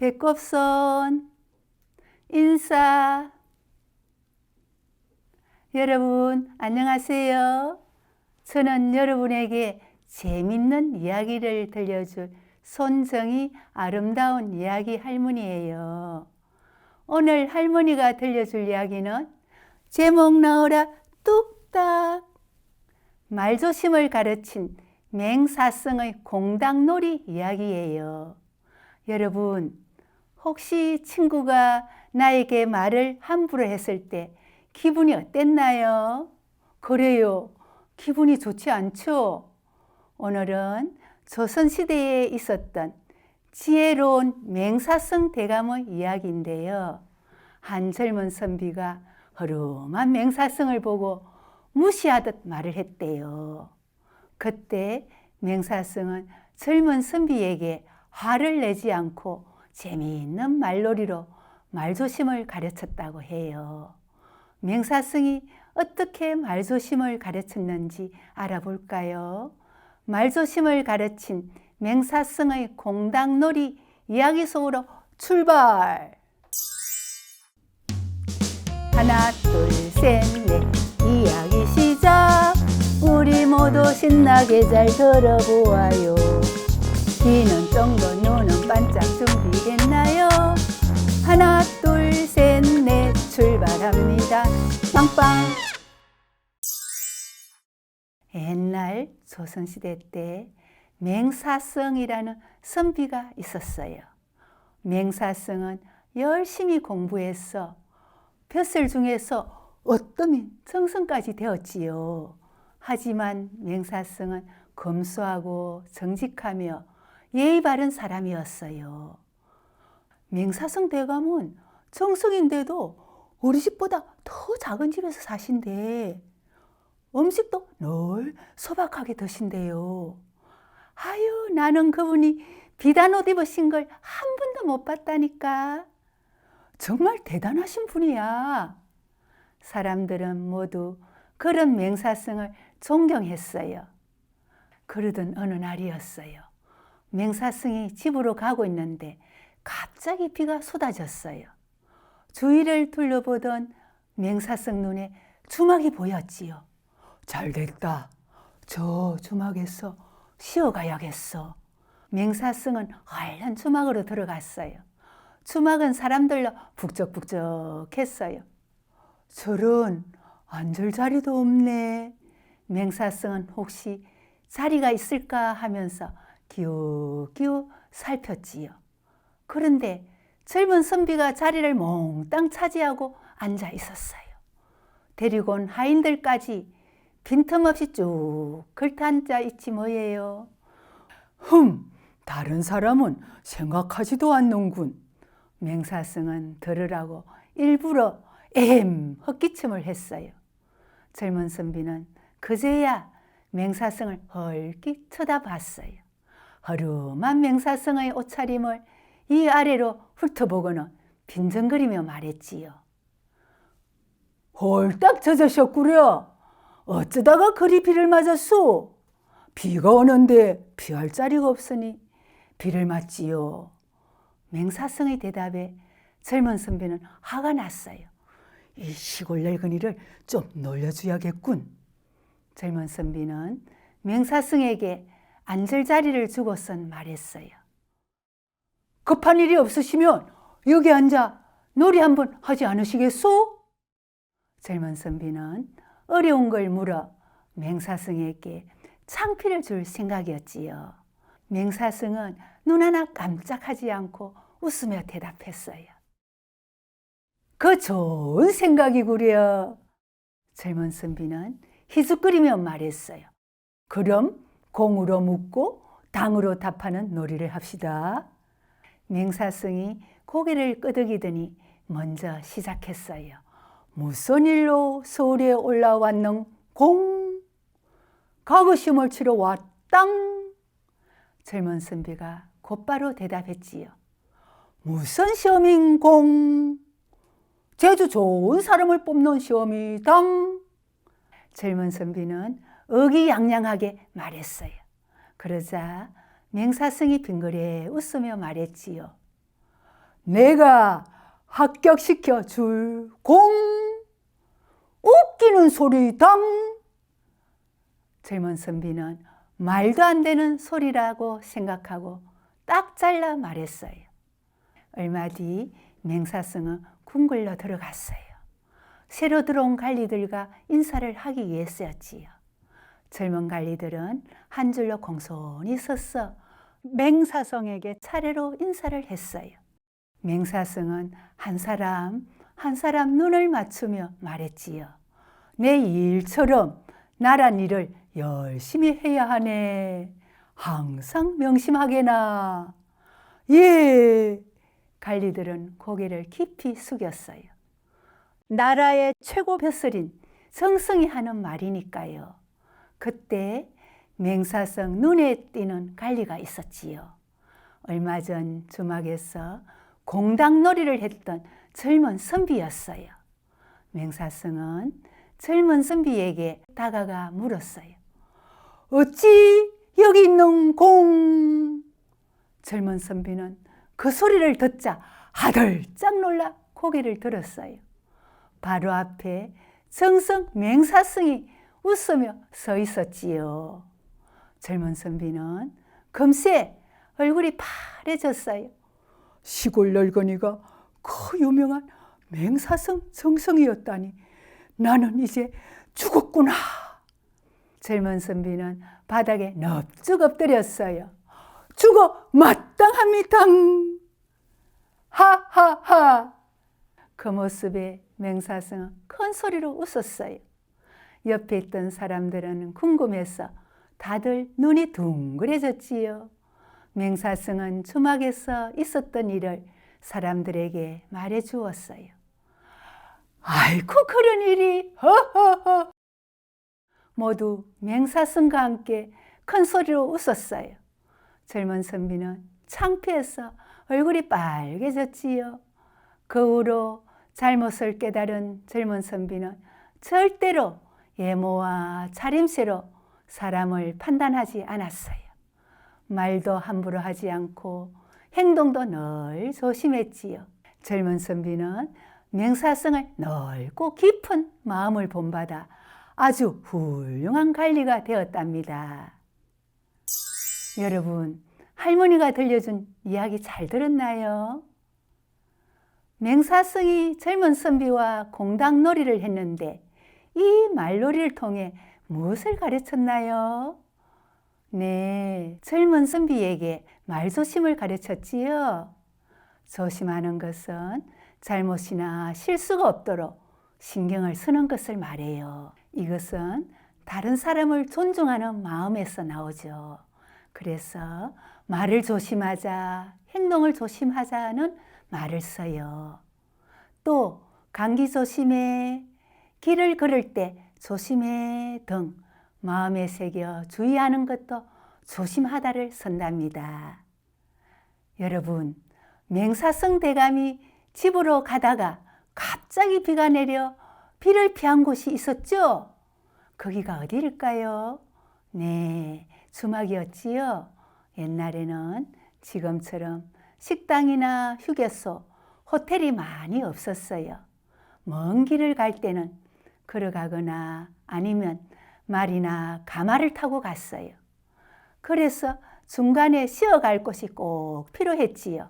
배꼽손, 인사. 여러분, 안녕하세요. 저는 여러분에게 재밌는 이야기를 들려줄 손정이 아름다운 이야기 할머니예요. 오늘 할머니가 들려줄 이야기는 제목 나오라 뚝딱. 말조심을 가르친 맹사성의 공당놀이 이야기예요. 여러분, 혹시 친구가 나에게 말을 함부로 했을 때 기분이 어땠나요? 그래요. 기분이 좋지 않죠? 오늘은 조선시대에 있었던 지혜로운 맹사성 대감의 이야기인데요. 한 젊은 선비가 허름한 맹사성을 보고 무시하듯 말을 했대요. 그때 맹사성은 젊은 선비에게 화를 내지 않고 재미있는 말놀이로 말조심을 가르쳤다고 해요. 맹사성이 어떻게 말조심을 가르쳤는지 알아볼까요? 말조심을 가르친 맹사성의 공당놀이 이야기 속으로 출발! 하나, 둘, 셋, 넷, 이야기 시작! 우리 모두 신나게 잘 들어보아요. 귀는 쫑긋 눈은 반짝 준비됐나요? 하나 둘 셋 넷 출발합니다. 빵빵. 옛날 조선시대 때 맹사성이라는 선비가 있었어요. 맹사성은 열심히 공부해서 벼슬 중에서 어떠면 정성까지 되었지요. 하지만 맹사성은 검소하고 정직하며 예의 바른 사람이었어요. 맹사성 대감은 정성인데도 우리 집보다 더 작은 집에서 사신대. 음식도 늘 소박하게 드신대요. 아유, 나는 그분이 비단 옷 입으신 걸 한 번도 못 봤다니까. 정말 대단하신 분이야. 사람들은 모두 그런 맹사성을 존경했어요. 그러던 어느 날이었어요. 맹사성이 집으로 가고 있는데 갑자기 비가 쏟아졌어요. 주위를 둘러보던 맹사성 눈에 주막이 보였지요. 잘됐다. 저 주막에서 쉬어가야겠어. 맹사성은 얼른 주막으로 들어갔어요. 주막은 사람들로 북적북적했어요. 저런 앉을 자리도 없네. 맹사성은 혹시 자리가 있을까 하면서 기웃기웃 살폈지요. 그런데 젊은 선비가 자리를 몽땅 차지하고 앉아 있었어요. 데리고 온 하인들까지 빈틈없이 쭉 긁어앉아 있지 뭐예요. 다른 사람은 생각하지도 않는군. 맹사성은 들으라고 일부러 헛기침을 했어요. 젊은 선비는 그제야 맹사성을 헐깃 쳐다봤어요. 허름한 맹사성의 옷차림을 이 아래로 훑어보고는 빈정거리며 말했지요. 홀딱 젖으셨구려. 어쩌다가 그리 비를 맞았소? 비가 오는데 피할 자리가 없으니 비를 맞지요. 맹사성의 대답에 젊은 선비는 화가 났어요. 이 시골 늙은이를 좀 놀려줘야겠군. 젊은 선비는 맹사성에게 앉을 자리를 주고선 말했어요. 급한 일이 없으시면 여기 앉아 놀이 한번 하지 않으시겠소? 젊은 선비는 어려운 걸 물어 맹사성에게 창피를 줄 생각이었지요. 맹사성은 눈 하나 깜짝하지 않고 웃으며 대답했어요. 그 좋은 생각이구려. 젊은 선비는 희죽거리며 말했어요. 그럼 공으로 묻고 당으로 답하는 놀이를 합시다. 맹사성이 고개를 끄덕이더니 먼저 시작했어요. 무슨 일로 서울에 올라왔는 공? 가거시험을 치러 왔당. 젊은 선비가 곧바로 대답했지요. 무슨 시험인 공? 제주 좋은 사람을 뽑는 시험이당. 젊은 선비는 의기양양하게 말했어요. 그러자 맹사성이 빙그레 웃으며 말했지요. 내가 합격시켜 줄 공. 웃기는 소리당. 젊은 선비는 말도 안 되는 소리라고 생각하고 딱 잘라 말했어요. 얼마 뒤 맹사성은 궁궐로 들어갔어요. 새로 들어온 관리들과 인사를 하기 위해서였지요. 젊은 관리들은 한 줄로 공손히 서서 맹사성에게 차례로 인사를 했어요. 맹사성은 한 사람 한 사람 눈을 맞추며 말했지요. 내 일처럼 나란 일을 열심히 해야 하네. 항상 명심하게나. 예. 관리들은 고개를 깊이 숙였어요. 나라의 최고 벼슬인 정성이 하는 말이니까요. 그때 맹사성 눈에 띄는 관리가 있었지요. 얼마 전 주막에서 공당놀이를 했던 젊은 선비였어요. 맹사성은 젊은 선비에게 다가가 물었어요. 어찌 여기 있는 공? 젊은 선비는 그 소리를 듣자 하들짝 놀라 고개를 들었어요. 바로 앞에 정성 맹사성이 웃으며 서 있었지요. 젊은 선비는 금세 얼굴이 파래졌어요. 시골 늙은이가 그 유명한 맹사성 정성이었다니 나는 이제 죽었구나. 젊은 선비는 바닥에 넙죽 엎드렸어요. 죽어 마땅합니다. 하하하. 그 모습에 맹사성은 큰 소리로 웃었어요. 옆에 있던 사람들은 궁금해서 다들 눈이 둥그레졌지요. 맹사성은 주막에서 있었던 일을 사람들에게 말해 주었어요. 아이고 그런 일이. 허허허. 모두 맹사성과 함께 큰 소리로 웃었어요. 젊은 선비는 창피해서 얼굴이 빨개졌지요. 그 후로 잘못을 깨달은 젊은 선비는 절대로 외모와 차림새로 사람을 판단하지 않았어요. 말도 함부로 하지 않고 행동도 늘 조심했지요. 젊은 선비는 맹사성을 넓고 깊은 마음을 본받아 아주 훌륭한 관리가 되었답니다. 여러분, 할머니가 들려준 이야기 잘 들었나요? 맹사성이 젊은 선비와 공당놀이를 했는데 이 말놀이를 통해 무엇을 가르쳤나요? 네, 젊은 선비에게 말조심을 가르쳤지요. 조심하는 것은 잘못이나 실수가 없도록 신경을 쓰는 것을 말해요. 이것은 다른 사람을 존중하는 마음에서 나오죠. 그래서 말을 조심하자, 행동을 조심하자는 말을 써요. 또 감기 조심해, 길을 걸을 때 조심해 등 마음에 새겨 주의하는 것도 조심하다를 쓴답니다. 여러분, 맹사성 대감이 집으로 가다가 갑자기 비가 내려 비를 피한 곳이 있었죠? 거기가 어디일까요? 네, 주막이었지요. 옛날에는 지금처럼 식당이나 휴게소, 호텔이 많이 없었어요. 먼 길을 갈 때는 걸어가거나 아니면 말이나 가마를 타고 갔어요. 그래서 중간에 쉬어갈 곳이 꼭 필요했지요.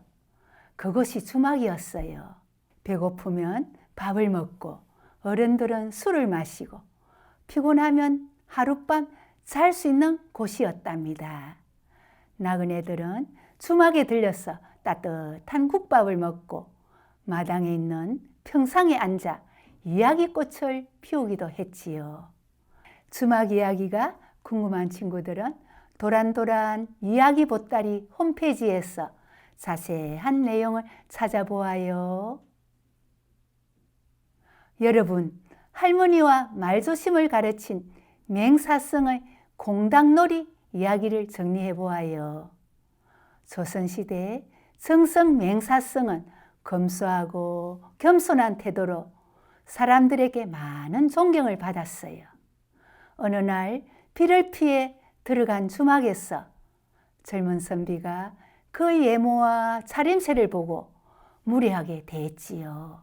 그곳이 주막이었어요. 배고프면 밥을 먹고 어른들은 술을 마시고 피곤하면 하룻밤 잘 수 있는 곳이었답니다. 나그네들은 주막에 들려서 따뜻한 국밥을 먹고 마당에 있는 평상에 앉아 이야기꽃을 피우기도 했지요. 주막 이야기가 궁금한 친구들은 도란도란 이야기 보따리 홈페이지에서 자세한 내용을 찾아보아요. 여러분, 할머니와 말조심을 가르친 맹사성의 공당놀이 이야기를 정리해 보아요. 조선시대의 정성 맹사성은 검소하고 겸손한 태도로 사람들에게 많은 존경을 받았어요. 어느 날 비를 피해 들어간 주막에서 젊은 선비가 그 외모와 차림새를 보고 무례하게 대했지요.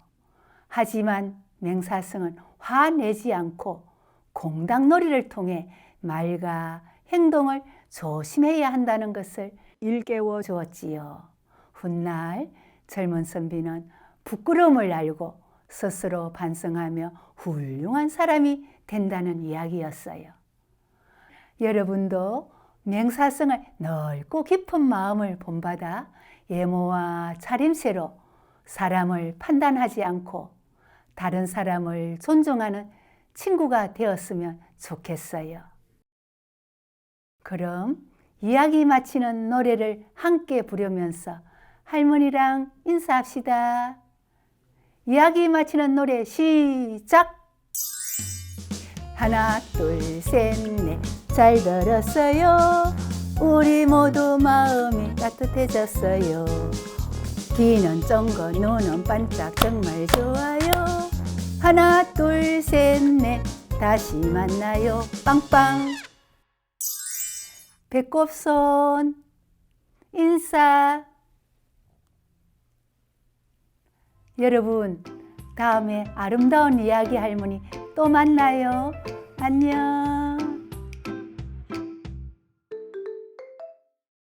하지만 맹사성은 화내지 않고 공당놀이를 통해 말과 행동을 조심해야 한다는 것을 일깨워 주었지요. 훗날 젊은 선비는 부끄러움을 알고 스스로 반성하며 훌륭한 사람이 된다는 이야기였어요. 여러분도 맹사성을 넓고 깊은 마음을 본받아 예모와 차림새로 사람을 판단하지 않고 다른 사람을 존중하는 친구가 되었으면 좋겠어요. 그럼 이야기 마치는 노래를 함께 부르면서 할머니랑 인사합시다. 이야기 마치는 노래 시작! 하나 둘 셋 넷 잘 들었어요. 우리 모두 마음이 따뜻해졌어요. 귀는 쫑긋 눈은 반짝 정말 좋아요. 하나 둘 셋 넷 다시 만나요. 빵빵. 배꼽손 인사. 여러분, 다음에 아름다운 이야기 할머니 또 만나요. 안녕.